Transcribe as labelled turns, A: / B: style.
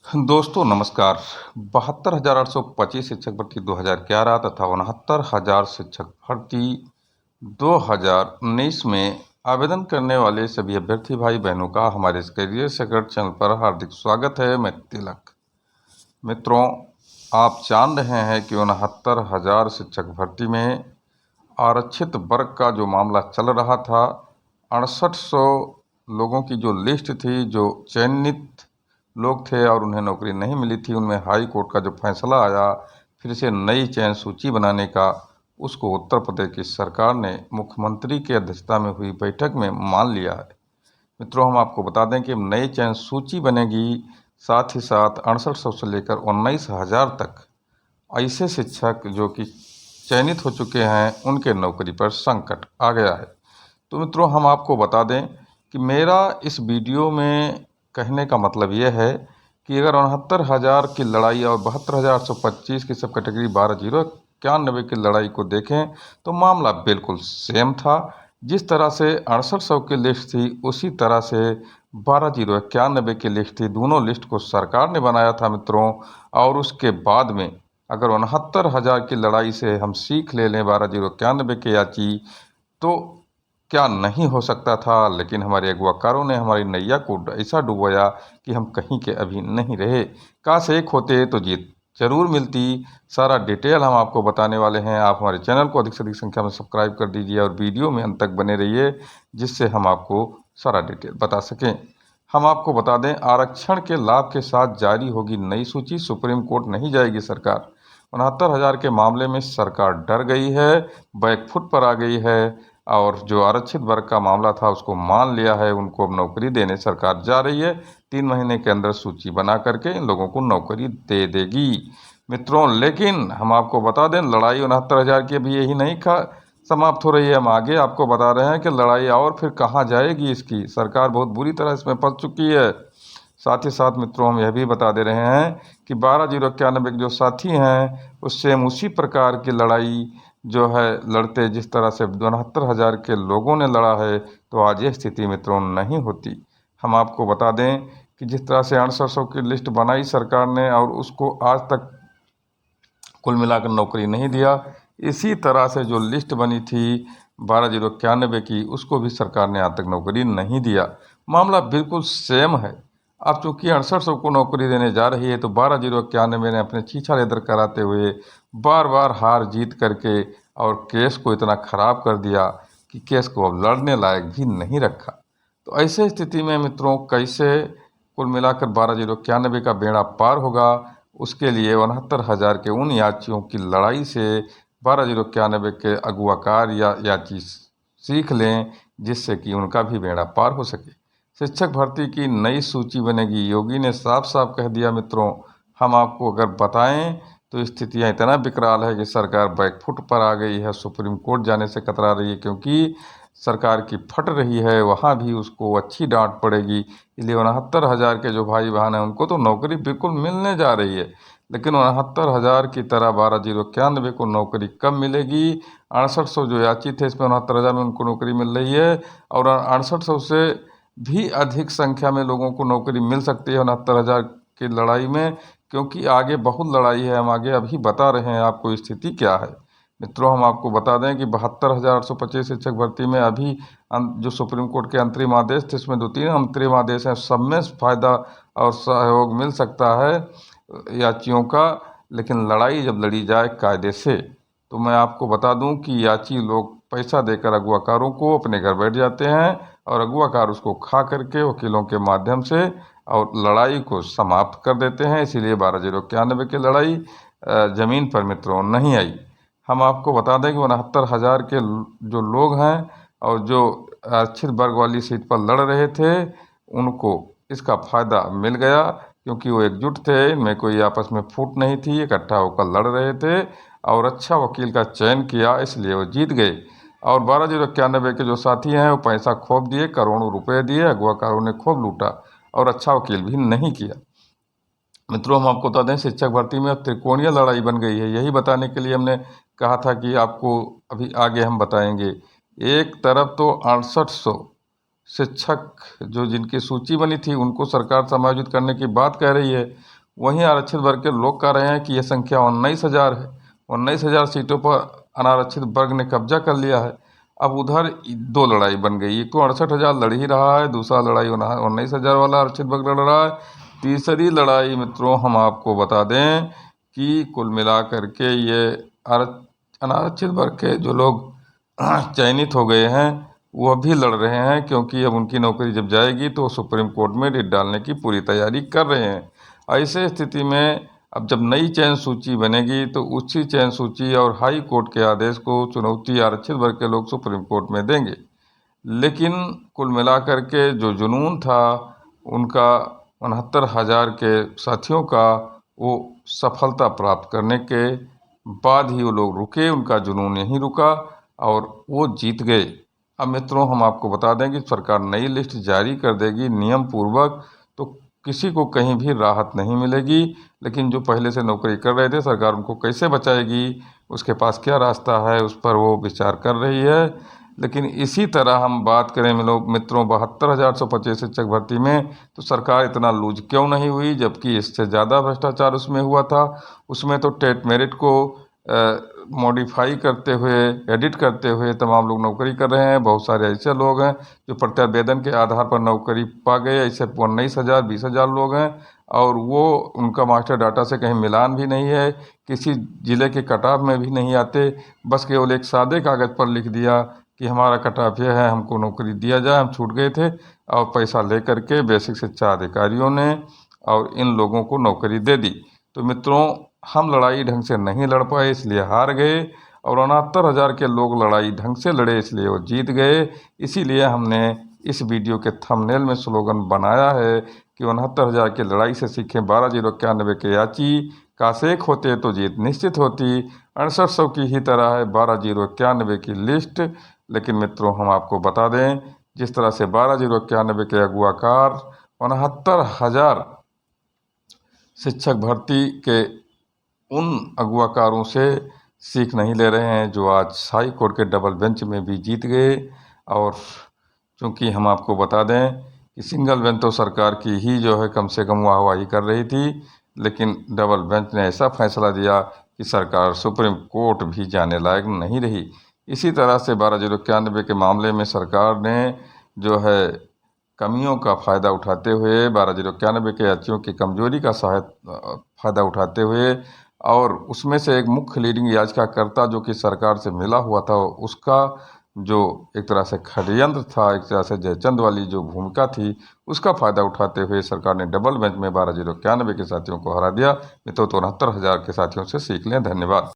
A: दोस्तों नमस्कार। 72,825 शिक्षक भर्ती 2011 तथा 69,000 शिक्षक भर्ती 2019 में आवेदन करने वाले सभी अभ्यर्थी भाई बहनों का हमारे इस करियर सेक्रेट चैनल पर हार्दिक स्वागत है। मैं तिलक। मित्रों, आप जान रहे हैं कि 69,000 शिक्षक भर्ती में आरक्षित वर्ग का जो मामला चल रहा था, 6800 लोगों की जो लिस्ट थी, जो चयनित लोग थे और उन्हें नौकरी नहीं मिली थी, उनमें हाई कोर्ट का जो फैसला आया फिर से नई चयन सूची बनाने का, उसको उत्तर प्रदेश की सरकार ने मुख्यमंत्री की अध्यक्षता में हुई बैठक में मान लिया है। मित्रों, हम आपको बता दें कि नई चयन सूची बनेगी, साथ ही साथ 6800 से लेकर 19,000 तक ऐसे शिक्षक जो कि चयनित हो चुके हैं, उनके नौकरी पर संकट आ गया है। तो मित्रों, हम आपको बता दें कि मेरा इस वीडियो में कहने का मतलब यह है कि अगर 69,000 की लड़ाई और 72,825 की सब कैटेगरी 12,091 की लड़ाई को देखें तो मामला बिल्कुल सेम था। जिस तरह से 6800 की लिस्ट थी, उसी तरह से 12,091 की लिस्ट थी। दोनों लिस्ट को सरकार ने बनाया था मित्रों। और उसके बाद में अगर 69,000 की लड़ाई से हम सीख ले लें 12,091 के याची, तो क्या नहीं हो सकता था। लेकिन हमारे अगुवाकारों ने हमारी नैया को ऐसा डुबोया कि हम कहीं के अभी नहीं रहे। काश एक होते तो जीत जरूर मिलती। सारा डिटेल हम आपको बताने वाले हैं। आप हमारे चैनल को अधिक से अधिक संख्या में सब्सक्राइब कर दीजिए और वीडियो में अंत तक बने रहिए, जिससे हम आपको सारा डिटेल बता सकें। हम आपको बता दें, आरक्षण के लाभ के साथ जारी होगी नई सूची। सुप्रीम कोर्ट नहीं जाएगी सरकार। 69,000 के मामले में सरकार डर गई है, बैकफुट पर आ गई है और जो आरक्षित वर्ग का मामला था उसको मान लिया है। उनको अब नौकरी देने सरकार जा रही है। 3 महीने के अंदर सूची बना करके इन लोगों को नौकरी दे देगी मित्रों। लेकिन हम आपको बता दें, लड़ाई 69,000 की अभी यही नहीं समाप्त हो रही है। हम आगे आपको बता रहे हैं कि लड़ाई और फिर कहाँ जाएगी इसकी। सरकार बहुत बुरी तरह इसमें फंस चुकी है। साथ ही साथ मित्रों, हम यह भी बता दे रहे हैं कि 12,091 के जो साथी हैं, उससे हम उसी प्रकार की लड़ाई जो है लड़ते जिस तरह से 69,000 के लोगों ने लड़ा है, तो आज यह स्थिति मित्रों नहीं होती। हम आपको बता दें कि जिस तरह से 6800 की लिस्ट बनाई सरकार ने और उसको आज तक कुल मिलाकर नौकरी नहीं दिया, इसी तरह से जो लिस्ट बनी थी 12,091 की, उसको भी सरकार ने आज तक नौकरी नहीं दिया। मामला बिल्कुल सेम है। अब चूंकि 6800 को नौकरी देने जा रही है, तो 12,091 ने अपने छीछा लेदर कराते हुए बार बार हार जीत करके और केस को इतना खराब कर दिया कि केस को अब लड़ने लायक भी नहीं रखा। तो ऐसे स्थिति में मित्रों, कैसे कुल मिलाकर 12,091 का बेड़ा पार होगा, उसके लिए 69,000 के उन याचियों की लड़ाई से 12,091 के अगुवाकार या याची सीख लें, जिससे कि उनका भी बेड़ा पार हो सके। शिक्षक भर्ती की नई सूची बनेगी। योगी ने साफ साफ कह दिया मित्रों। हम आपको अगर बताएं तो स्थितियां इतना विकराल है कि सरकार बैकफुट पर आ गई है। सुप्रीम कोर्ट जाने से कतरा रही है, क्योंकि सरकार की फट रही है, वहाँ भी उसको अच्छी डांट पड़ेगी। इसलिए 69,000 के जो भाई बहन हैं, उनको तो नौकरी बिल्कुल मिलने जा रही है। लेकिन 69,000 की तरह 12,091 को नौकरी कब मिलेगी? 6800 जो याची थे, इसमें 69,000 में उनको नौकरी मिल रही है। और 6800 से भी अधिक संख्या में लोगों को नौकरी मिल सकती है 69,000 की लड़ाई में, क्योंकि आगे बहुत लड़ाई है। हम आगे अभी बता रहे हैं आपको स्थिति क्या है। मित्रों, हम आपको बता दें कि 72,825 शिक्षक भर्ती में अभी जो सुप्रीम कोर्ट के अंतरिम आदेश थे, उसमें 2-3 अंतरिम आदेश हैं। सब में फायदा और सहयोग मिल सकता है याचियों का। लेकिन लड़ाई जब लड़ी जाए कायदे से, तो मैं आपको बता दूं कि याची लोग पैसा देकर अगुवाकारों को अपने घर बैठ जाते हैं और अगुवाकार उसको खा करके वकीलों के माध्यम से और लड़ाई को समाप्त कर देते हैं। इसीलिए 12,091 की लड़ाई ज़मीन पर मित्रों नहीं आई। हम आपको बता दें कि 69,000 के जो लोग हैं और जो आरक्षित वर्ग वाली सीट पर लड़ रहे थे, उनको इसका फ़ायदा मिल गया, क्योंकि वो एकजुट थे। इनमें कोई आपस में फूट नहीं थी, इकट्ठा होकर लड़ रहे थे और अच्छा वकील का चयन किया, इसलिए वो जीत गए। और 12,091 के जो साथी हैं, वो पैसा खूब दिए, करोड़ों रुपए दिए, अगुवाकारों ने खूब लूटा और अच्छा वकील भी नहीं किया। मित्रों, हम आपको बता दें, शिक्षक भर्ती में अब त्रिकोणीय लड़ाई बन गई है। यही बताने के लिए हमने कहा था कि आपको अभी आगे हम बताएंगे। एक तरफ तो 6800 शिक्षक जो जिनकी सूची बनी थी उनको सरकार समायोजित करने की बात कह रही है, वहीं आरक्षित वर्ग के लोग कह रहे हैं कि यह संख्या 19,000 है। 19,000 सीटों पर अनारक्षित वर्ग ने कब्जा कर लिया है। अब उधर दो लड़ाई बन गई, एक तो 68,000 लड़ ही रहा है, दूसरा लड़ाई 19,000 वाला आरक्षित वर्ग लड़ रहा है। तीसरी लड़ाई मित्रों हम आपको बता दें कि कुल मिलाकर के ये अनारक्षित वर्ग के जो लोग चयनित हो गए हैं वो भी लड़ रहे हैं, क्योंकि अब उनकी नौकरी जब जाएगी तो सुप्रीम कोर्ट में रिट डालने की पूरी तैयारी कर रहे हैं। ऐसे स्थिति में अब जब नई चयन सूची बनेगी तो उसी चयन सूची और हाई कोर्ट के आदेश को चुनौती आरक्षित वर्ग के लोग सुप्रीम कोर्ट में देंगे। लेकिन कुल मिलाकर के जो जुनून था उनका 69,000 के साथियों का, वो सफलता प्राप्त करने के बाद ही वो लोग रुके, उनका जुनून यहीं रुका और वो जीत गए। अब मित्रों हम आपको बता दें कि सरकार नई लिस्ट जारी कर देगी नियम पूर्वक, तो किसी को कहीं भी राहत नहीं मिलेगी। लेकिन जो पहले से नौकरी कर रहे थे, सरकार उनको कैसे बचाएगी, उसके पास क्या रास्ता है, उस पर वो विचार कर रही है। लेकिन इसी तरह हम बात करें मित्रों 72,125 शिक्षक भर्ती में, तो सरकार इतना लूज क्यों नहीं हुई, जबकि इससे ज़्यादा भ्रष्टाचार उसमें हुआ था। उसमें तो टेट मेरिट को मॉडिफाई करते हुए, एडिट करते हुए तमाम लोग नौकरी कर रहे हैं। बहुत सारे ऐसे लोग हैं जो प्रत्यावेदन के आधार पर नौकरी पा गए, ऐसे 19,000 20,000 लोग हैं और वो उनका मास्टर डाटा से कहीं मिलान भी नहीं है, किसी ज़िले के कट ऑफ में भी नहीं आते। बस केवल एक सादे कागज़ पर लिख दिया कि हमारा कट ऑफ यह है, हमको नौकरी दिया जाए, हम छूट गए थे, और पैसा ले करके बेसिक शिक्षा अधिकारियों ने और इन लोगों को नौकरी दे दी। तो मित्रों हम लड़ाई ढंग से नहीं लड़ पाए, इसलिए हार गए, और 69,000 के लोग लड़ाई ढंग से लड़े, इसलिए वो जीत गए। इसीलिए हमने इस वीडियो के थंबनेल में स्लोगन बनाया है कि 69,000 की लड़ाई से सीखें 12,091 के याची, काशेक होते तो जीत निश्चित होती। 6800 की ही तरह है 12,091 की लिस्ट। लेकिन मित्रों हम आपको बता दें, जिस तरह से 12,091 के अगुवाकार 69,000 शिक्षक भर्ती के उन अगुवाकारों से सीख नहीं ले रहे हैं जो आज हाई कोर्ट के डबल बेंच में भी जीत गए। और चूँकि हम आपको बता दें कि सिंगल बेंच तो सरकार की ही जो है कम से कम वाहवाही कर रही थी, लेकिन डबल बेंच ने ऐसा फैसला दिया कि सरकार सुप्रीम कोर्ट भी जाने लायक नहीं रही। इसी तरह से 12,091 के मामले में सरकार ने जो है कमियों का फ़ायदा उठाते हुए, 12,091 के याचियों की कमजोरी का फ़ायदा उठाते हुए, और उसमें से एक मुख्य लीडिंग याचिकाकर्ता जो कि सरकार से मिला हुआ था, उसका जो एक तरह से षड्यंत्र था, एक तरह से जयचंद वाली जो भूमिका थी, उसका फ़ायदा उठाते हुए सरकार ने डबल बेंच में 12,091 के साथियों को हरा दिया। मित्रों 69,000 के साथियों से सीख लें। धन्यवाद।